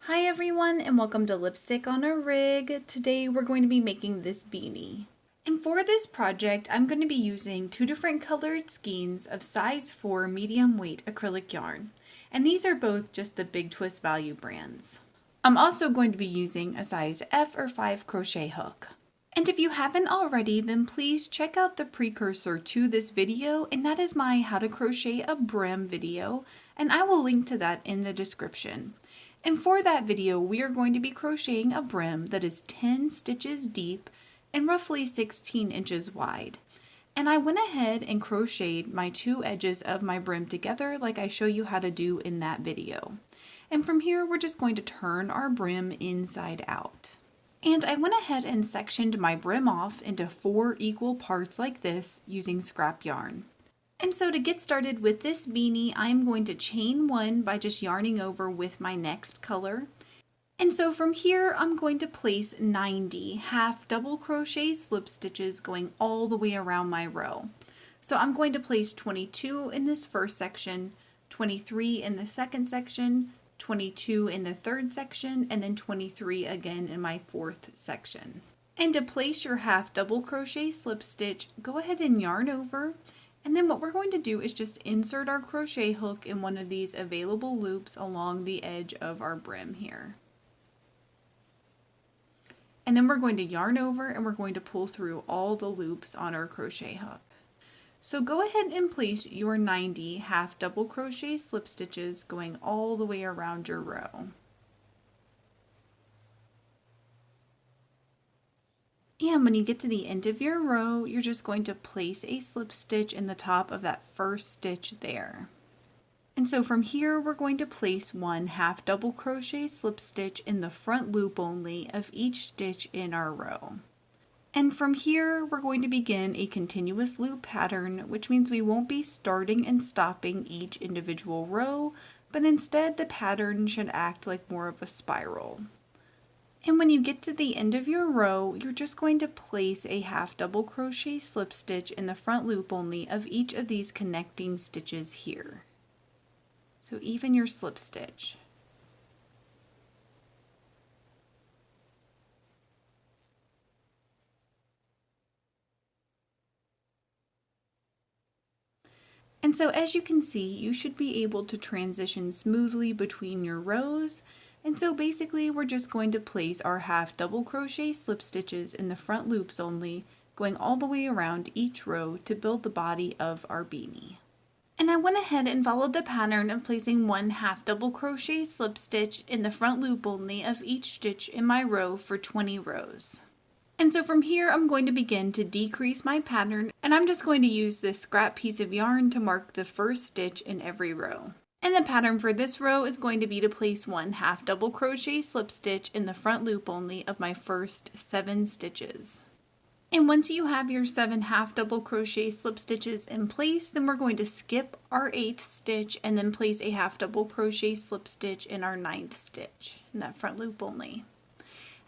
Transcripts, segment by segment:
Hi everyone and welcome to Lipstick on a Rig. Today we're going to be making this beanie. And for this project I'm going to be using two different colored skeins of size 4 medium weight acrylic yarn. And these are both just the Big Twist Value brands. I'm also going to be using a size F or 5 crochet hook. And if you haven't already, then please check out the precursor to this video, and that is my How to Crochet a BRIM video, and I will link to that in the description. And for that video, we are going to be crocheting a BRIM that is 10 stitches deep and roughly 16 inches wide. And I went ahead and crocheted my two edges of my BRIM together like I show you how to do in that video. And from here, we're just going to turn our BRIM inside out. And I went ahead and sectioned my BRIM off into 4 equal parts like this using scrap yarn. And so to get started with this beanie, I'm going to chain 1 by just yarning over with my next color. And so from here, I'm going to place 90 half double crochet slip stitches going all the way around my row. So I'm going to place 22 in this first section, 23 in the second section, 22 in the third section, and then 23 again in my fourth section. And to place your half double crochet slip stitch, go ahead and yarn over, and then what we're going to do is just insert our crochet hook in one of these available loops along the edge of our BRIM here. And then we're going to yarn over and we're going to pull through all the loops on our crochet hook. So go ahead and place your 90 half double crochet slip stitches going all the way around your row. And when you get to the end of your row, you're just going to place a slip stitch in the top of that first stitch there. And so from here, we're going to place 1 half double crochet slip stitch in the front loop only of each stitch in our row. And from here, we're going to begin a continuous loop pattern, which means we won't be starting and stopping each individual row, but instead the pattern should act like more of a spiral. And when you get to the end of your row, you're just going to place a half double crochet slip stitch in the front loop only of each of these connecting stitches here. So even your slip stitch. And so as you can see, you should be able to transition smoothly between your rows. And so basically we're just going to place our half double crochet slip stitches in the front loops only, going all the way around each row to build the body of our beanie. And I went ahead and followed the pattern of placing 1 half double crochet slip stitch in the front loop only of each stitch in my row for 20 rows. And so from here, I'm going to begin to decrease my pattern, and I'm just going to use this scrap piece of yarn to mark the first stitch in every row. And the pattern for this row is going to be to place 1 half double crochet slip stitch in the front loop only of my first 7 stitches. And once you have your 7 half double crochet slip stitches in place, then we're going to skip our 8th stitch and then place a half double crochet slip stitch in our 9th stitch in that front loop only.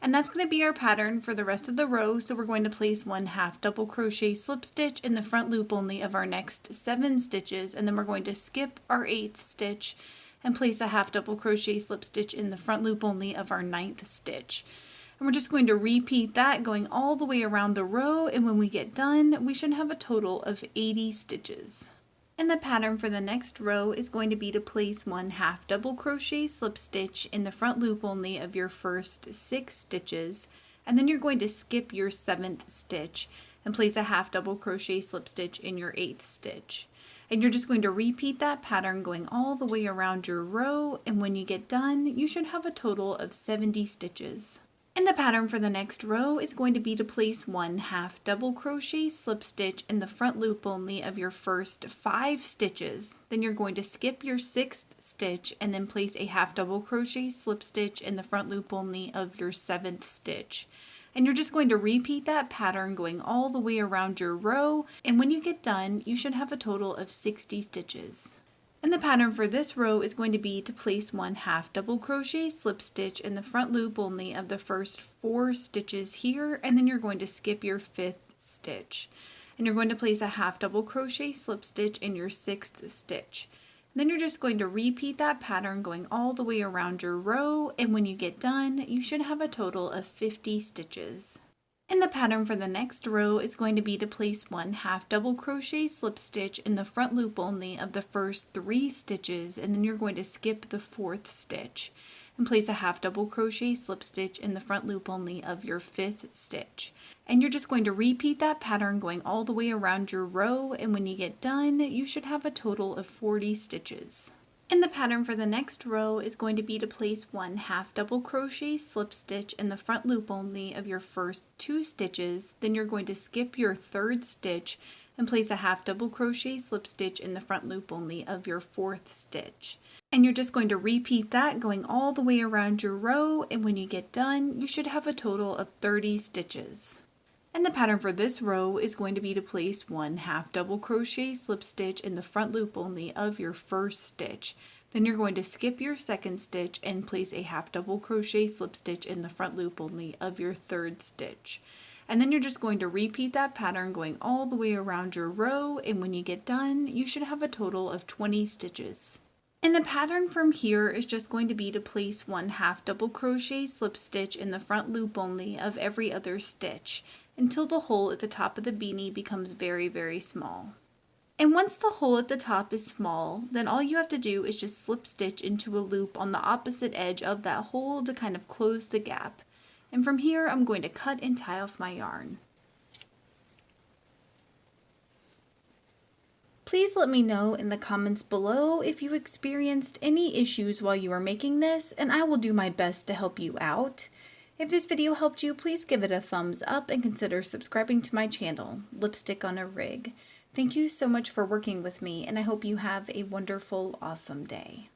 And that's going to be our pattern for the rest of the row. So we're going to place 1 half double crochet slip stitch in the front loop only of our next 7 stitches, and then we're going to skip our 8th stitch and place a half double crochet slip stitch in the front loop only of our 9th stitch. And we're just going to repeat that going all the way around the row, and when we get done, we should have a total of 80 stitches. And the pattern for the next row is going to be to place 1 half double crochet slip stitch in the front loop only of your first 6 stitches, and then you're going to skip your 7th stitch and place a half double crochet slip stitch in your 8th stitch. And you're just going to repeat that pattern going all the way around your row, and when you get done, you should have a total of 70 stitches. And the pattern for the next row is going to be to place 1 half double crochet slip stitch in the front loop only of your first 5 stitches. Then you're going to skip your 6th stitch and then place a half double crochet slip stitch in the front loop only of your 7th stitch. And you're just going to repeat that pattern going all the way around your row, and when you get done, you should have a total of 60 stitches. And the pattern for this row is going to be to place 1 half double crochet slip stitch in the front loop only of the first 4 stitches here, and then you're going to skip your 5th stitch. And you're going to place a half double crochet slip stitch in your 6th stitch. Then you're just going to repeat that pattern going all the way around your row, and when you get done, you should have a total of 50 stitches. And the pattern for the next row is going to be to place one half double crochet slip stitch in the front loop only of the first 3 stitches, and then you're going to skip the 4th stitch and place a half double crochet slip stitch in the front loop only of your 5th stitch. And you're just going to repeat that pattern going all the way around your row, and when you get done, you should have a total of 40 stitches. And the pattern for the next row is going to be to place one half double crochet slip stitch in the front loop only of your first 2 stitches, then you're going to skip your 3rd stitch and place a half double crochet slip stitch in the front loop only of your 4th stitch. And you're just going to repeat that going all the way around your row, and when you get done, you should have a total of 30 stitches. And the pattern for this row is going to be to place one half double crochet slip stitch in the front loop only of your first stitch. Then you're going to skip your 2nd stitch and place a half double crochet slip stitch in the front loop only of your 3rd stitch. And then you're just going to repeat that pattern going all the way around your row, and when you get done, you should have a total of 20 stitches. And the pattern from here is just going to be to place one half double crochet slip stitch in the front loop only of every other stitch until the hole at the top of the beanie becomes very, very small. And once the hole at the top is small, then all you have to do is just slip stitch into a loop on the opposite edge of that hole to kind of close the gap. And from here, I'm going to cut and tie off my yarn. Please let me know in the comments below if you experienced any issues while you were making this, and I will do my best to help you out. If this video helped you, please give it a thumbs up and consider subscribing to my channel, Lipstick on a Rig. Thank you so much for working with me, and I hope you have a wonderful, awesome day.